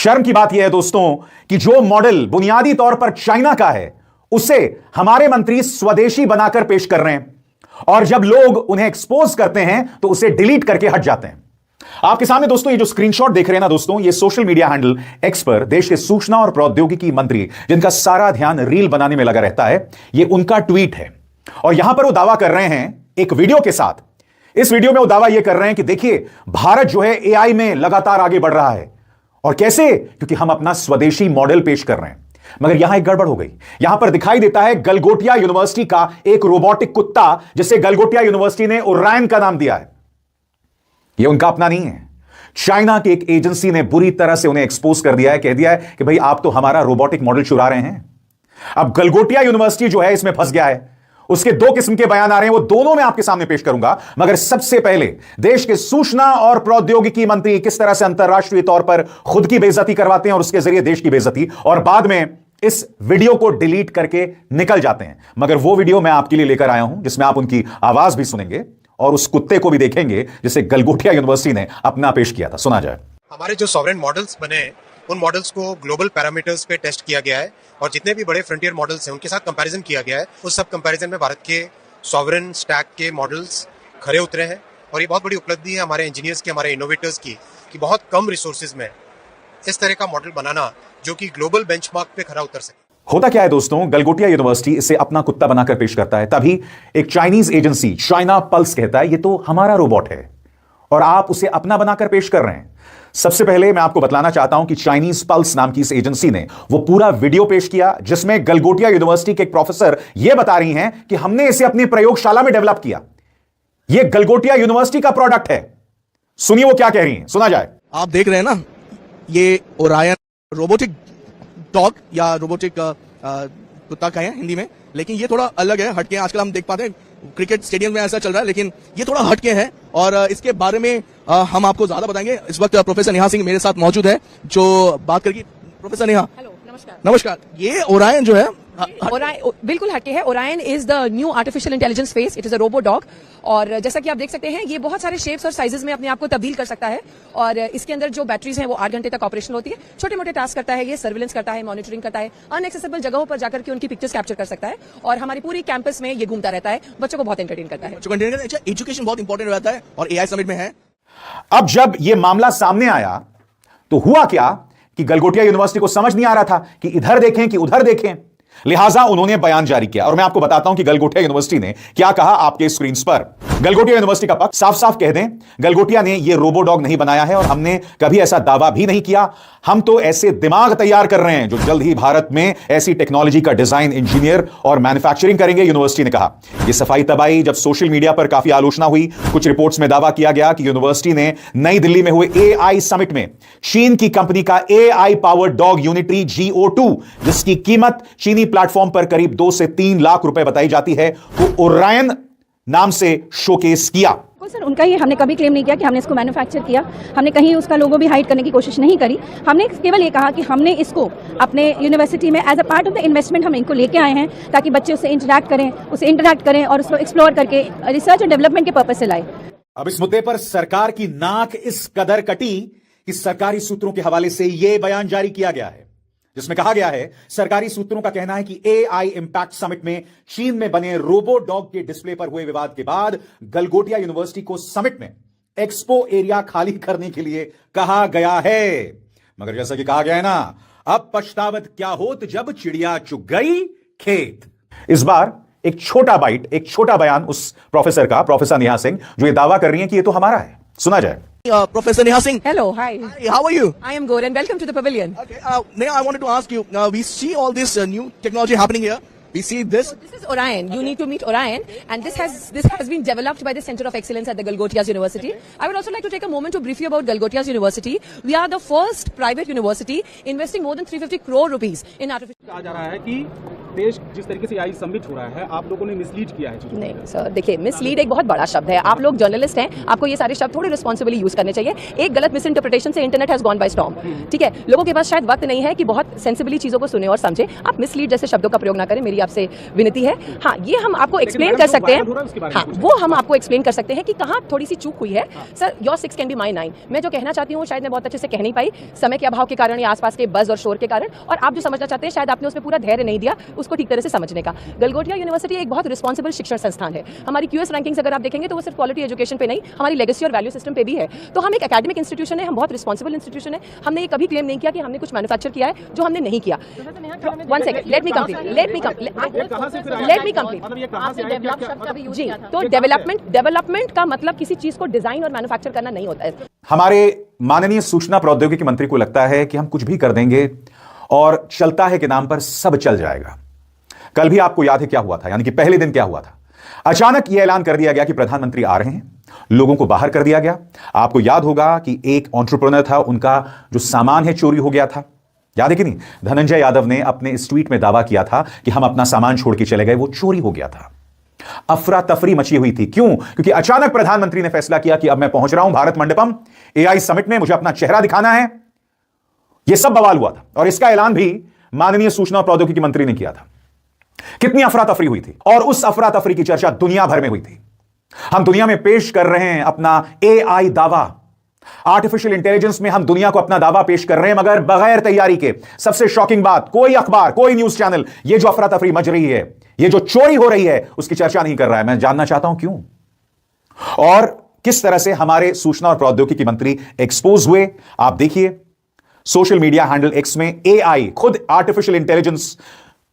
शर्म की बात यह है दोस्तों कि जो मॉडल बुनियादी तौर पर चाइना का है उसे हमारे मंत्री स्वदेशी बनाकर पेश कर रहे हैं, और जब लोग उन्हें एक्सपोज करते हैं तो उसे डिलीट करके हट जाते हैं। आपके सामने दोस्तों ये जो स्क्रीनशॉट देख रहे हैं ना दोस्तों, ये सोशल मीडिया हैंडल एक्स पर देश के सूचना और प्रौद्योगिकी मंत्री, जिनका सारा ध्यान रील बनाने में लगा रहता है, ये उनका ट्वीट है। और यहां पर वो दावा कर रहे हैं एक वीडियो के साथ। इस वीडियो में वो दावा ये कर रहे हैं कि देखिए भारत जो है एआई में लगातार आगे बढ़ रहा है। और कैसे? क्योंकि हम अपना स्वदेशी मॉडल पेश कर रहे हैं। मगर यहां एक गड़बड़ हो गई। यहां पर दिखाई देता है गलगोटिया यूनिवर्सिटी का एक रोबोटिक कुत्ता, जिसे गलगोटिया यूनिवर्सिटी ने ओरायन का नाम दिया है। यह उनका अपना नहीं है, चाइना की एक एजेंसी ने बुरी तरह से उन्हें एक्सपोज कर दिया है, कह दिया है कि भाई आप तो हमारा रोबोटिक मॉडल चुरा रहे हैं। अब गलगोटिया यूनिवर्सिटी जो है इसमें फंस गया है। उसके दो किस्म के बयान आ रहे हैं, वो दोनों मैं आपके सामने पेश करूंगा। मगर सबसे पहले देश के सूचना और प्रौद्योगिकी मंत्री किस तरह से अंतरराष्ट्रीय तौर पर खुद की बेइज्जती करवाते हैं और उसके जरिए देश की बेइज्जती, और बाद में इस वीडियो को डिलीट करके निकल जाते हैं। मगर वो वीडियो मैं आपके लिए लेकर आया हूं जिसमें आप उनकी आवाज भी सुनेंगे और उस कुत्ते को भी देखेंगे जिसे गलगोटिया यूनिवर्सिटी ने अपना पेश किया था। सुना जाए। हमारे जो सॉवरेन मॉडल्स बने उन मॉडल्स को ग्लोबल पैरामीटर्स पे टेस्ट किया गया है और जितने भी बड़े फ्रंटियर मॉडल्स हैं उनके साथ कंपैरिजन किया गया है। उस सब कंपैरिजन में भारत के सॉवरेन स्टैक के मॉडल्स खरे उतरे हैं और ये बहुत बड़ी उपलब्धि है हमारे इंजीनियर्स की, हमारे इनोवेटर्स की, कि बहुत कम रिसोर्सेज में इस तरह का मॉडल बनाना जो कि ग्लोबल बेंचमार्क पे खरा उतर सके। होता क्या है दोस्तों, गलगोटिया यूनिवर्सिटी इसे अपना कुत्ता बनाकर पेश करता है, तभी एक चाइनीज एजेंसी चाइना पल्स कहता है ये तो हमारा रोबोट है, और आप उसे अपना बनाकर पेश कर रहे हैं। सबसे पहले मैं आपको बतलाना चाहता हूं कि चाइनीज पल्स नाम की इस एजेंसी ने वो पूरा वीडियो पेश किया जिसमें गलगोटिया यूनिवर्सिटी के एक प्रोफेसर यह बता रही हैं कि हमने इसे अपनी प्रयोगशाला में डेवलप किया। यह गलगोटिया यूनिवर्सिटी का प्रोडक्ट है। सुनिए वो क्या कह रही हैं, सुना जाए। आप देख रहे हैं ना, ये ओरायन रोबोटिक डॉग या रोबोटिक कुत्ता का है हिंदी में, लेकिन ये थोड़ा अलग है, हटके। आजकल हम देख पाते हैं क्रिकेट स्टेडियम में ऐसा चल रहा है, लेकिन ये थोड़ा हटके है और इसके बारे में हम आपको ज्यादा बताएंगे। इस वक्त प्रोफेसर नेहा सिंह मेरे साथ मौजूद है जो बात करेगी। प्रोफेसर नेहा, हेलो, नमस्कार। नमस्कार। ये ओरायन जो है बिल्कुल हटके है। Orion is the new artificial intelligence face. It is a robo dog, और जैसा कि आप देख सकते हैं ये बहुत सारे शेप्स और साइजेस में अपने आप को तब्दील कर सकता है, और इसके अंदर जो बैटरीज हैं वो 8 घंटे तक ऑपरेशनल होती है। छोटे मोटे टास्क करता है, ये सर्विलेंस करता है, मॉनिटरिंग करता है, अनएक्सेसिबल जगहों पर जाकर के उनकी पिक्चर्स कैप्चर कर सकता है, और हमारी पूरी कैंपस में ये घूमता रहता है। बच्चों को बहुत एंटरटेन करता है। अच्छा, एजुकेशन बहुत इंपॉर्टेंट रहता है और एआई समिट में है। अब जब यह मामला सामने आया तो हुआ क्या कि गलगोटिया यूनिवर्सिटी को समझ नहीं आ रहा था कि इधर देखें कि उधर देखें, लिहाजा उन्होंने बयान जारी किया। और मैं आपको बताता हूं कि गलगोटिया यूनिवर्सिटी ने क्या कहा आपके स्क्रीन पर। गलगोटिया यूनिवर्सिटी का पक्ष साफ साफ कह दें, गलगोटिया ने यह रोबो डॉग नहीं बनाया है और हमने कभी ऐसा दावा भी नहीं किया। हम तो ऐसे दिमाग तैयार कर रहे हैं जो जल्द ही भारत में ऐसी टेक्नोलॉजी का डिजाइन, इंजीनियर और मैन्युफैक्चरिंग करेंगे, यूनिवर्सिटी ने कहा। यह सफाई तब आई जब सोशल मीडिया पर काफी आलोचना हुई। कुछ रिपोर्ट्स में दावा किया गया कि यूनिवर्सिटी ने नई दिल्ली में हुए एआई समिट में चीन की कंपनी का AI powered dog unitary GO2, जिसकी कीमत चीनी प्लेटफॉर्म पर करीब 2 से 3 लाख रुपए बताई जाती है, को ओरायन नाम से शोकेस किया। सर, उनका ये हमने कभी क्लेम नहीं किया कि हमने इसको मैन्युफैक्चर किया। हमने कहीं उसका लोगो भी हाइड करने की कोशिश नहीं करी। हमने केवल ये कहा कि हमने इसको अपने यूनिवर्सिटी में as a part of the investment हम इनको लेके आए हैं, ताकि बच्चे उससे इंटरैक्ट करें और उसको एक्सप्लोर करके रिसर्च और डेवलपमेंट के पर्पज से लाए। अब इस मुद्दे पर सरकार की नाक इस कदर कटी कि सरकारी सूत्रों के हवाले से यह बयान जारी किया गया है, जिसमें कहा गया है, सरकारी सूत्रों का कहना है कि एआई इंपैक्ट समिट में चीन में बने रोबो डॉग के डिस्प्ले पर हुए विवाद के बाद गलगोटिया यूनिवर्सिटी को समिट में एक्सपो एरिया खाली करने के लिए कहा गया है। मगर जैसा कि कहा गया है ना, अब पछतावत क्या होत जब चिड़िया चुग गई खेत। इस बार एक छोटा बाइट, एक छोटा बयान उस प्रोफेसर का, प्रोफेसर नेहा सिंह, जो ये दावा कर रही है कि ये तो हमारा है। सुना जाए। Professor Neha Singh. Hello, hi. Hi, how are you? I am good and welcome to the pavilion. Okay, Neha, I wanted to ask you, we see all this new technology happening here. We see this. So this is Orion. You need to meet Orion, and this has been developed by the Center of Excellence at the Galgotias University. Okay. I would also like to take a moment to brief you about Galgotias University. We are the first private university investing more than 350 crore rupees in artificial. कहा जा रहा है कि देश जिस तरीके से AI submit हो रहा है, आप लोगों ने मिसलीड किया है चीजों को। नहीं सर, देखिए मिसलीड एक बहुत बड़ा शब्द है। आप लोग जर्नलिस्ट हैं, आपको ये सारे शब्द थोड़े रिस्पॉन्सिबली यूज करने चाहिए। एक गलत मिस इंटरप्रिटेशन से internet has gone by storm. ठीक है, लोगों के पास शायद वक्त नहीं है कि बहुत सेंसिबली चीजों को सुने और समझे। आप मिसलीड जैसे शब्दों का प्रयोग ना करें, मेरी आपसे विनती है। हाँ, ये हम आपको एक्सप्लेन कर सकते हैं। हाँ, वो हम आपको एक्सप्लेन कर सकते हैं कि कहाँ थोड़ी सी चूक हुई है। Sir, your 6 can be my 9। मैं जो कहना चाहती हूँ शायद मैं बहुत अच्छे से कह नहीं पाई, समय के अभाव के कारण या आसपास के बज और शोर के कारण, और आप जो समझना चाहते हैं शायद आपने उसमें पूरा धैर्य नहीं दिया उसको ठीक तरह से समझने का। गलगोटिया यूनिवर्सिटी एक बहुत रिस्पॉन्सिबल शिक्षण संस्थान है। हमारी क्यूएस रैंकिंग्स अगर आप देखेंगे तो वो सिर्फ क्वालिटी एजुकेशन पे नहीं, हमारी लेगेसी और वैल्यू सिस्टम पे भी है। तो हम एक एकेडमिक इंस्टीट्यूशन है, हम बहुत रिस्पॉन्सिबल इंस्टीट्यूशन है। हमने ये कभी क्लेम नहीं किया कि हमने कुछ मैन्युफैक्चर किया है जो हमने नहीं किया। 1 सेकंड, लेट मी कंप्लीट। जी, तो डेवलपमेंट का मतलब किसी चीज को डिजाइन और मैन्युफैक्चर करना नहीं होता है। हमारे माननीय सूचना प्रौद्योगिकी मंत्री को लगता है कि हम कुछ भी कर देंगे और चलता है के नाम पर सब चल जाएगा। कल भी आपको याद है क्या हुआ था, यानी कि पहले दिन क्या हुआ था। अचानक यह ऐलान कर दिया गया कि प्रधानमंत्री आ रहे हैं, लोगों को बाहर कर दिया गया। आपको याद होगा कि एक एंटरप्रेन्योर था, उनका जो सामान है चोरी हो गया था, याद है कि नहीं। धनंजय यादव ने अपने इस ट्वीट में दावा किया था कि हम अपना सामान छोड़ के चले गए, वो चोरी हो गया था। अफरा तफरी मची हुई थी। क्यों? क्योंकि अचानक प्रधानमंत्री ने फैसला किया कि अब मैं पहुंच रहा हूं भारत मंडपम एआई समिट में, मुझे अपना चेहरा दिखाना है। यह सब बवाल हुआ था और इसका ऐलान भी माननीय सूचना और प्रौद्योगिकी मंत्री ने किया था। कितनी अफरा तफरी हुई थी, और उस अफरा तफरी की चर्चा दुनिया भर में हुई थी। हम दुनिया में पेश कर रहे हैं अपना एआई दावा, आर्टिफिशियल इंटेलिजेंस में हम दुनिया को अपना दावा पेश कर रहे हैं, मगर बगैर तैयारी के। सबसे शॉकिंग बात, कोई अखबार, कोई न्यूज चैनल ये जो अफरा तफरी मच रही है, ये जो चोरी हो रही है, उसकी चर्चा नहीं कर रहा है। मैं जानना चाहता हूं क्यों और किस तरह से हमारे सूचना और प्रौद्योगिकी मंत्री एक्सपोज हुए। आप देखिए सोशल मीडिया हैंडल एक्स में एआई, खुद आर्टिफिशियल इंटेलिजेंस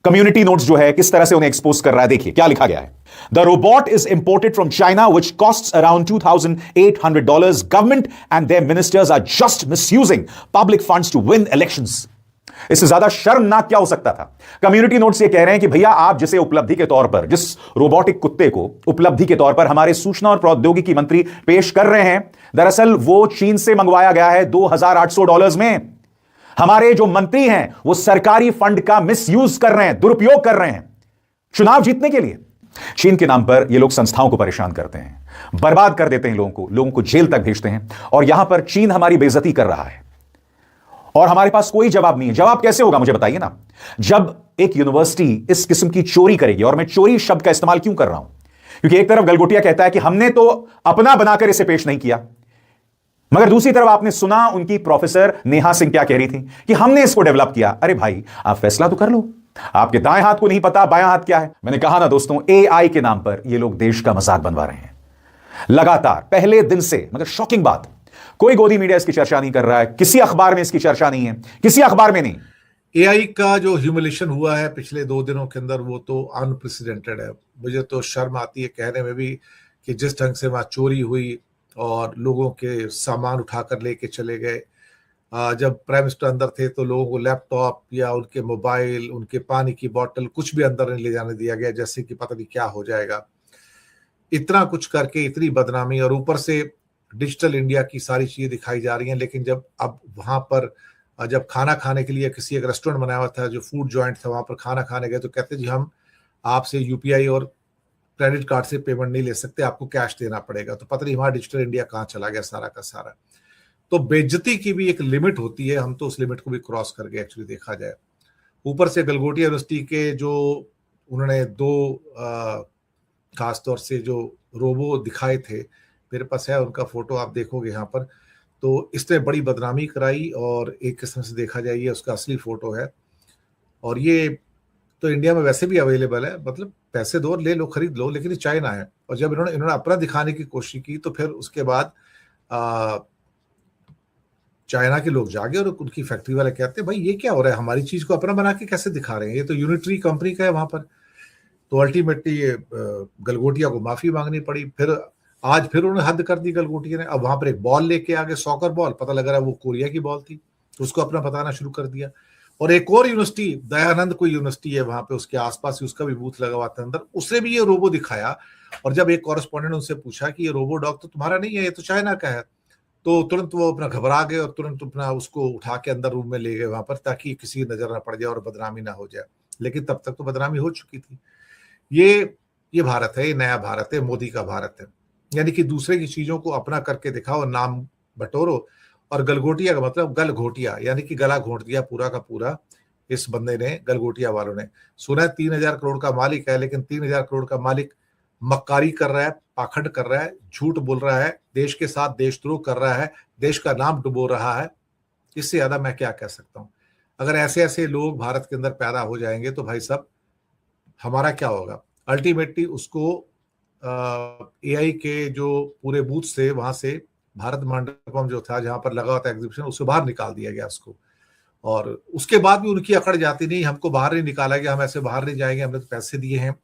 कम्युनिटी नोट्स जो है किस तरह से उन्हें एक्सपोज कर रहा है। देखिए क्या लिखा गया है। The robot is imported from China which costs around $2,800. Government and their ministers are just misusing public funds to win elections. इससे ज्यादा शर्मनाक क्या हो सकता था। कम्युनिटी नोट्स ये कह रहे हैं कि भैया आप जिसे उपलब्धि के तौर पर, जिस रोबोटिक कुत्ते को उपलब्धि के तौर पर हमारे सूचना और प्रौद्योगिकी मंत्री पेश कर रहे हैं, दरअसल वो चीन से मंगवाया गया है $2,800 में। हमारे जो मंत्री हैं वो सरकारी फंड का मिसयूज कर रहे हैं, दुरुपयोग कर रहे हैं चुनाव जीतने के लिए। चीन के नाम पर ये लोग संस्थाओं को परेशान करते हैं, बर्बाद कर देते हैं लोगों को जेल तक भेजते हैं, और यहां पर चीन हमारी बेइज्जती कर रहा है और हमारे पास कोई जवाब नहीं है। जवाब कैसे होगा मुझे बताइए ना। जब एक यूनिवर्सिटी इस किस्म की चोरी करेगी, और मैं चोरी शब्द का इस्तेमाल क्यों कर रहा हूं, क्योंकि एक तरफ गलगोटिया कहता है कि हमने तो अपना बनाकर इसे पेश नहीं किया, मगर दूसरी तरफ आपने सुना उनकी प्रोफेसर नेहा सिंह क्या कह रही थी कि हमने इसको डेवलप किया। अरे भाई, आप फैसला तो कर लो। आपके दाएं हाथ को नहीं पता बायां हाथ क्या है। मैंने कहा ना दोस्तों, एआई के नाम पर ये लोग देश का मजाक बनवा रहे हैं लगातार पहले दिन से। मगर शॉकिंग बात, कोई गोदी मीडिया इसकी चर्चा नहीं कर रहा है, किसी अखबार में इसकी चर्चा नहीं है, किसी अखबार में नहीं। एआई का जो ह्यूमिलेशन हुआ है पिछले 2 दिनों के अंदर, वो तो अनप्रेसिडेंटेड है। मुझे तो शर्म आती है कहने में भी कि जिस ढंग से वहां चोरी हुई और लोगों के सामान उठाकर लेके चले गए। जब प्राइम मिनिस्टर अंदर थे तो लोगों को लैपटॉप या उनके मोबाइल, उनके पानी की बोतल, कुछ भी अंदर नहीं ले जाने दिया गया, जैसे कि पता नहीं क्या हो जाएगा। इतना कुछ करके इतनी बदनामी, और ऊपर से डिजिटल इंडिया की सारी चीजें दिखाई जा रही हैं। लेकिन जब अब वहां पर जब खाना खाने के लिए किसी एक रेस्टोरेंट बनाया हुआ था, जो फूड जॉइंट था, वहां पर खाना खाने गए तो कहते जी हम आपसे यूपीआई और क्रेडिट कार्ड से पेमेंट नहीं ले सकते, आपको कैश देना पड़ेगा। तो पता नहीं हमारा डिजिटल इंडिया कहाँ चला गया सारा का सारा। तो बेइज्जती की भी एक लिमिट होती है, हम तो उस लिमिट को भी क्रॉस कर गए एक्चुअली देखा जाए। ऊपर से गलगोटिया यूनिवर्सिटी के जो उन्होंने 2 खासतौर से जो रोबो दिखाए थे, मेरे पास है उनका फोटो, आप देखोगे यहाँ पर, तो इसने बड़ी बदनामी कराई। और एक किस्म से देखा जाए ये उसका असली फोटो है, और ये तो इंडिया में वैसे भी अवेलेबल है, मतलब पैसे दो ले लो, खरीद लो, लेकिन ये चाइना है। और जब इन्होंने अपना दिखाने की कोशिश की तो फिर उसके बाद चाइना के लोग जागे और उनकी फैक्ट्री वाले कहते हैं भाई ये क्या हो रहा है, हमारी चीज को अपना बना के कैसे दिखा रहे हैं, ये तो यूनिटरी कंपनी का है वहां पर। तो अल्टीमेटली गलगोटिया को माफी मांगनी पड़ी। फिर आज फिर उन्होंने हद कर दी गलगोटिया ने। अब वहां पर एक बॉल लेके आगे, सॉकर बॉल, पता लग रहा है वो कोरिया की बॉल थी, तो उसको अपना बताना शुरू कर दिया। और एक और यूनिवर्सिटी, दयानंद कोई यूनिवर्सिटी है वहां पे, उसके आसपास ही उसका भी बूथ लगा हुआ था अंदर, उसने भी ये रोबो दिखाया। और जब एक कॉरेस्पॉन्डेंट उनसे पूछा कि ये रोबो डॉग तो तुम्हारा नहीं है, ये तो चाइना का है, तो तुरंत वो अपना घबरा गए और तुरंत अपना उसको उठा के अंदर रूम में ले गए वहां पर, ताकि किसी की नजर ना पड़ जाए और बदनामी ना हो जाए। लेकिन तब तक तो बदनामी हो चुकी थी। ये भारत है, ये नया भारत है, मोदी का भारत है। यानी कि दूसरे की चीजों को अपना करके दिखाओ, नाम बटोरो। और गलगोटिया का मतलब गल घोटिया, यानी कि गला घोट दिया पूरा का पूरा इस बंदे ने, गलगोटिया वालों ने। सुना है 3,000 करोड़ का मालिक है, लेकिन 3,000 करोड़ का मालिक मक्कारी कर रहा है, पाखंड कर रहा है, झूठ बोल रहा है, देश के साथ देशद्रोह कर रहा है, देश का नाम डुबो रहा है। इससे ज्यादा मैं क्या कह सकता हूं। अगर ऐसे ऐसे लोग भारत के अंदर पैदा हो जाएंगे तो भाई साहब हमारा क्या होगा। अल्टीमेटली उसको एआई के जो पूरे बूथ थे वहां से भारत मंडपम जो था जहां पर लगा हुआ था एग्जीबिशन, उससे बाहर निकाल दिया गया उसको। और उसके बाद भी उनकी अकड़ जाती नहीं, हमको बाहर नहीं निकाला गया, हम ऐसे बाहर नहीं जाएंगे, हमने तो पैसे दिए हैं।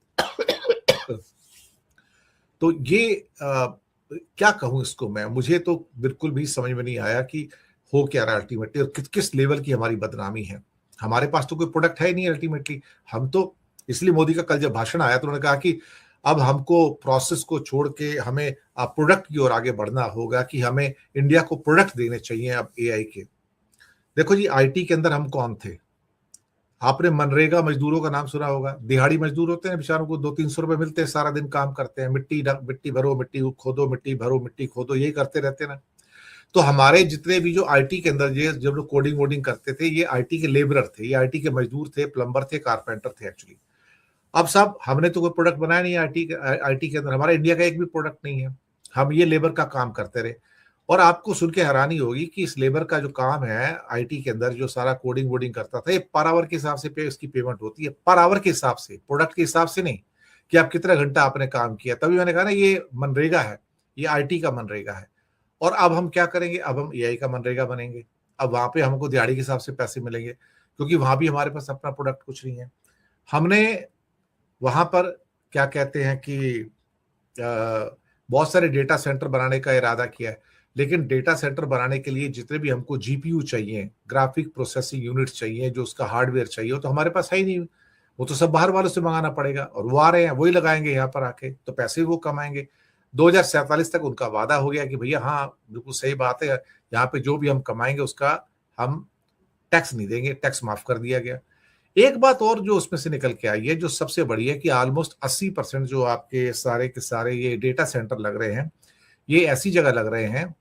तो ये क्या कहूं इसको मैं, मुझे तो बिल्कुल भी समझ में नहीं आया कि हो क्या रहा अल्टीमेटली, और किस लेवल की हमारी बदनामी है। हमारे पास तो कोई प्रोडक्ट है ही नहीं अल्टीमेटली। हम तो, इसलिए मोदी का कल जब भाषण आया तो उन्होंने कहा कि अब हमको प्रोसेस को छोड़ के हमें प्रोडक्ट की ओर आगे बढ़ना होगा, कि हमें इंडिया को प्रोडक्ट देने चाहिए अब एआई के। देखो जी, आईटी के अंदर हम कौन थे। आपने मनरेगा मजदूरों का नाम सुना होगा। दिहाड़ी मजदूर होते हैं, बेचारों को 200-300 रुपए मिलते हैं, सारा दिन काम करते हैं, मिट्टी भरो, मिट्टी खोदो, मिट्टी भरो, मिट्टी खोदो, यही करते रहते हैं ना। तो हमारे जितने भी जो आईटी के अंदर ये जब लोग कोडिंग वोडिंग करते थे, ये आईटी के लेबरर थे, ये आईटी के मजदूर थे, प्लम्बर थे, कारपेंटर थे एक्चुअली। अब साहब हमने तो कोई प्रोडक्ट बनाया नहीं आईटी के अंदर, हमारा इंडिया का एक भी प्रोडक्ट नहीं है। हम ये लेबर का काम करते रहे। और आपको सुन के हैरानी होगी कि इस लेबर का जो काम है आईटी के अंदर, जो सारा कोडिंग वोडिंग करता था, ये पर आवर के हिसाब से इसकी पेमेंट होती है, पर आवर के हिसाब से, प्रोडक्ट के हिसाब से नहीं कि आप कितना घंटा आपने काम किया। तभी मैंने कहा ना, ये मनरेगा है, ये आईटी का मनरेगा है। और अब हम क्या करेंगे, अब हम एआई का मनरेगा बनेंगे। अब वहां पे हमको दिहाड़ी के हिसाब से पैसे मिलेंगे, क्योंकि वहां भी हमारे पास अपना प्रोडक्ट कुछ नहीं है। हमने वहां पर क्या कहते हैं कि बहुत सारे डेटा सेंटर बनाने का इरादा किया है, लेकिन डेटा सेंटर बनाने के लिए जितने भी हमको जीपीयू चाहिए, ग्राफिक प्रोसेसिंग यूनिट चाहिए, जो उसका हार्डवेयर चाहिए, तो हमारे पास है ही नहीं। वो तो सब बाहर वालों से मंगाना पड़ेगा, और वो आ रहे हैं, वही लगाएंगे यहाँ पर आके, तो पैसे भी वो कमाएंगे। 2047 तक उनका वादा हो गया कि भैया हाँ बिल्कुल सही बात है, यहाँ पे जो भी हम कमाएंगे उसका हम टैक्स नहीं देंगे, टैक्स माफ कर दिया गया। एक बात और जो उसमें से निकल के आई है, जो सबसे बड़ी है, कि ऑलमोस्ट 80% जो आपके सारे के सारे ये डेटा सेंटर लग रहे हैं, ये ऐसी जगह लग रहे हैं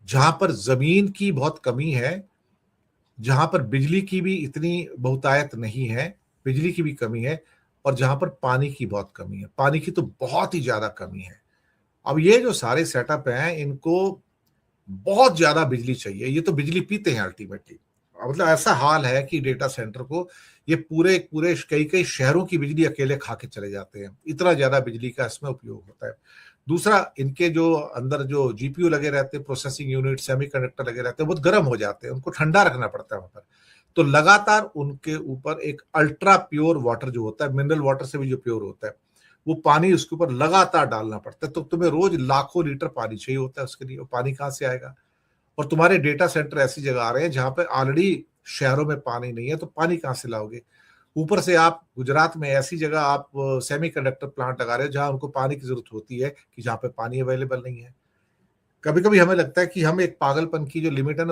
जहां पर जमीन की बहुत कमी है, जहां पर बिजली की भी इतनी बहुतायत नहीं है, बिजली की भी कमी है, और जहां पर पानी की बहुत कमी है, पानी की तो बहुत ही ज्यादा कमी है। अब ये जो सारे सेटअप हैं, इनको बहुत ज्यादा बिजली चाहिए, ये तो बिजली पीते हैं अल्टीमेटली। मतलब ऐसा हाल है कि डेटा सेंटर को ये पूरे कई शहरों की बिजली अकेले खा के चले जाते हैं, इतना ज्यादा बिजली का इसमें उपयोग होता है। दूसरा, इनके जो अंदर जो जीपीयू लगे रहते हैं, प्रोसेसिंग यूनिट, सेमीकंडक्टर लगे रहते हैं, बहुत गर्म हो जाते हैं, उनको ठंडा रखना पड़ता है वहां पर। तो लगातार उनके ऊपर एक अल्ट्रा प्योर वाटर जो होता है, मिनरल वाटर से भी जो प्योर होता है, वो पानी उसके ऊपर लगातार डालना पड़ता है। तो तुम्हें रोज लाखों लीटर पानी चाहिए होता है उसके लिए, वो पानी कहाँ से आएगा। और तुम्हारे डेटा सेंटर ऐसी जगह आ रहे हैं जहां पर ऑलरेडी शहरों में पानी नहीं है, तो पानी कहाँ से लाओगे। ऊपर से आप गुजरात में ऐसी जगह आप सेमीकंडक्टर प्लांट लगा रहे हो जहां उनको पानी की जरूरत होती है, कि जहां पे पानी अवेलेबल नहीं है। कभी कभी हमें लगता है कि हम एक पागलपन की जो लिमिट है ना